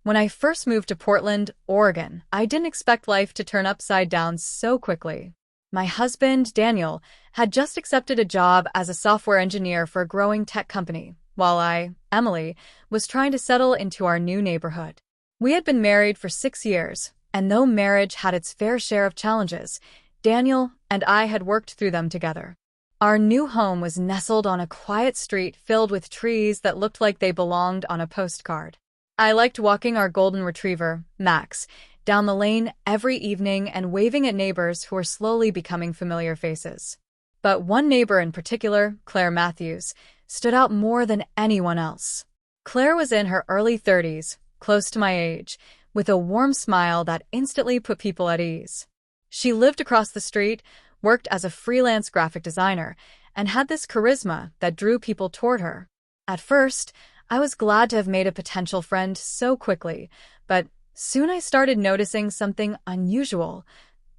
When I first moved to Portland, Oregon, I didn't expect life to turn upside down so quickly. My husband, Daniel, had just accepted a job as a software engineer for a growing tech company, while I, Emily, was trying to settle into our new neighborhood. We had been married for 6 years, and though marriage had its fair share of challenges, Daniel and I had worked through them together. Our new home was nestled on a quiet street filled with trees that looked like they belonged on a postcard. I liked walking our golden retriever, Max, down the lane every evening and waving at neighbors who were slowly becoming familiar faces. But one neighbor in particular, Claire Matthews, stood out more than anyone else. Claire was in her early 30s, close to my age, with a warm smile that instantly put people at ease. She lived across the street, worked as a freelance graphic designer, and had this charisma that drew people toward her. At first, I was glad to have made a potential friend so quickly, but soon I started noticing something unusual: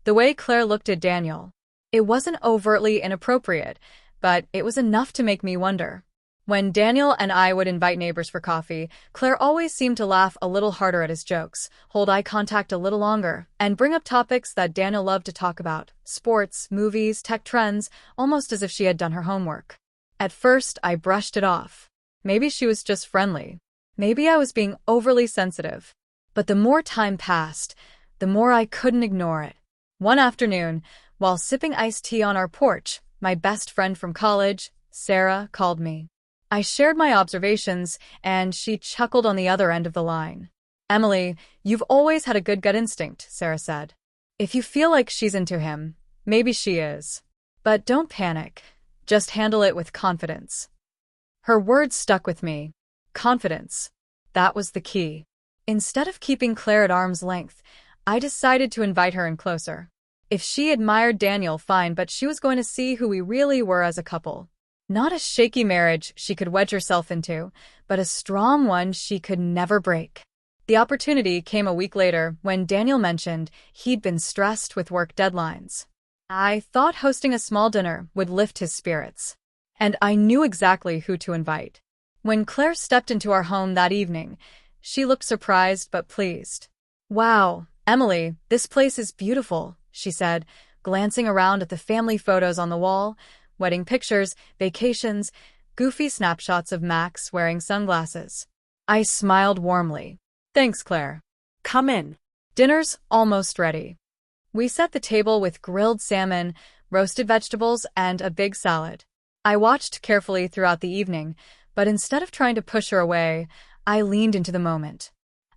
the way Claire looked at Daniel. It wasn't overtly inappropriate, but it was enough to make me wonder. When Daniel and I would invite neighbors for coffee, Claire always seemed to laugh a little harder at his jokes, hold eye contact a little longer, and bring up topics that Daniel loved to talk about: sports, movies, tech trends, almost as if she had done her homework. At first, I brushed it off. Maybe she was just friendly. Maybe I was being overly sensitive. But the more time passed, the more I couldn't ignore it. One afternoon, while sipping iced tea on our porch, my best friend from college, Sarah, called me. I shared my observations, and she chuckled on the other end of the line. "Emily, you've always had a good gut instinct," Sarah said. "If you feel like she's into him, maybe she is. But don't panic. Just handle it with confidence." Her words stuck with me. Confidence. That was the key. Instead of keeping Claire at arm's length, I decided to invite her in closer. If she admired Daniel, fine, but she was going to see who we really were as a couple. Not a shaky marriage she could wedge herself into, but a strong one she could never break. The opportunity came a week later when Daniel mentioned he'd been stressed with work deadlines. I thought hosting a small dinner would lift his spirits. And I knew exactly who to invite. When Claire stepped into our home that evening, she looked surprised but pleased. "Wow, Emily, this place is beautiful," she said, glancing around at the family photos on the wall: wedding pictures, vacations, goofy snapshots of Max wearing sunglasses. I smiled warmly. "Thanks, Claire. Come in. Dinner's almost ready." We set the table with grilled salmon, roasted vegetables, and a big salad. I watched carefully throughout the evening, but instead of trying to push her away, I leaned into the moment.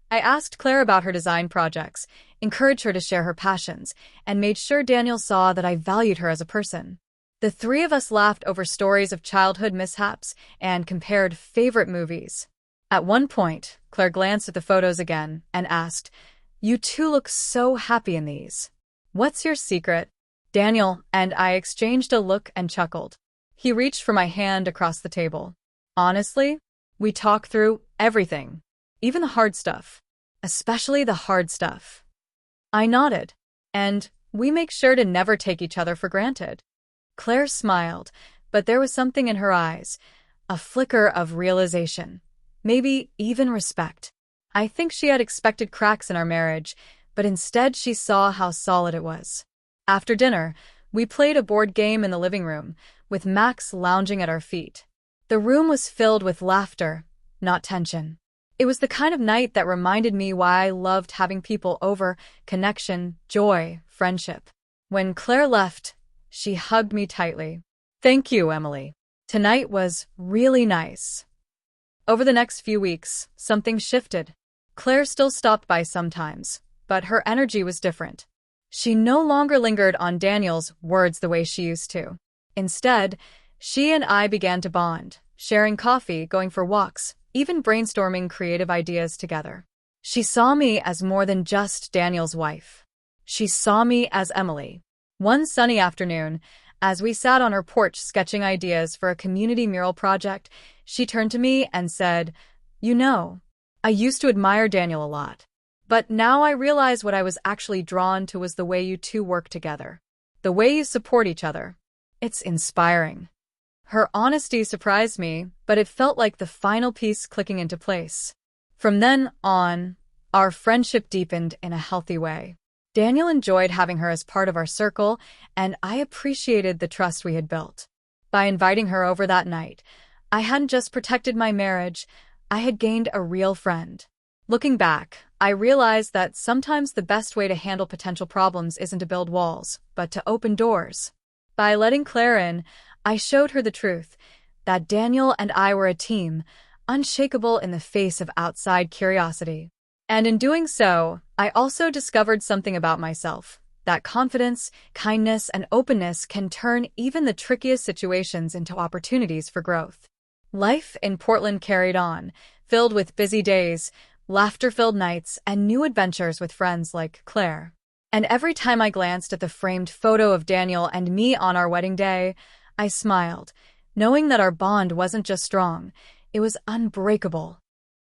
I asked Claire about her design projects, encouraged her to share her passions, and made sure Daniel saw that I valued her as a person. The three of us laughed over stories of childhood mishaps and compared favorite movies. At one point, Claire glanced at the photos again and asked, "You two look so happy in these. What's your secret?" Daniel and I exchanged a look and chuckled. He reached for my hand across the table. "Honestly, we talk through everything, even the hard stuff, especially the hard stuff." I nodded, and we make sure to never take each other for granted. Claire smiled, but there was something in her eyes, a flicker of realization, maybe even respect. I think she had expected cracks in our marriage, but instead she saw how solid it was. After dinner, we played a board game in the living room, with Max lounging at our feet. The room was filled with laughter, not tension. It was the kind of night that reminded me why I loved having people over: connection, joy, friendship. When Claire left, she hugged me tightly. "Thank you, Emily. Tonight was really nice." Over the next few weeks, something shifted. Claire still stopped by sometimes, but her energy was different. She no longer lingered on Daniel's words the way she used to. Instead, she and I began to bond, sharing coffee, going for walks, even brainstorming creative ideas together. She saw me as more than just Daniel's wife. She saw me as Emily. One sunny afternoon, as we sat on her porch sketching ideas for a community mural project, she turned to me and said, "You know, I used to admire Daniel a lot. But now I realize what I was actually drawn to was the way you two work together. The way you support each other. It's inspiring." Her honesty surprised me, but it felt like the final piece clicking into place. From then on, Our friendship deepened in a healthy way. Daniel enjoyed having her as part of our circle, and I appreciated the trust we had built. By inviting her over that night, I hadn't just protected my marriage, I had gained a real friend. Looking back, I realized that sometimes the best way to handle potential problems isn't to build walls, but to open doors. By letting Claire in, I showed her the truth, that Daniel and I were a team, unshakable in the face of outside curiosity. And in doing so, I also discovered something about myself, that confidence, kindness, and openness can turn even the trickiest situations into opportunities for growth. Life in Portland carried on, filled with busy days, laughter-filled nights, and new adventures with friends like Claire. And every time I glanced at the framed photo of Daniel and me on our wedding day, I smiled, knowing that our bond wasn't just strong, it was unbreakable.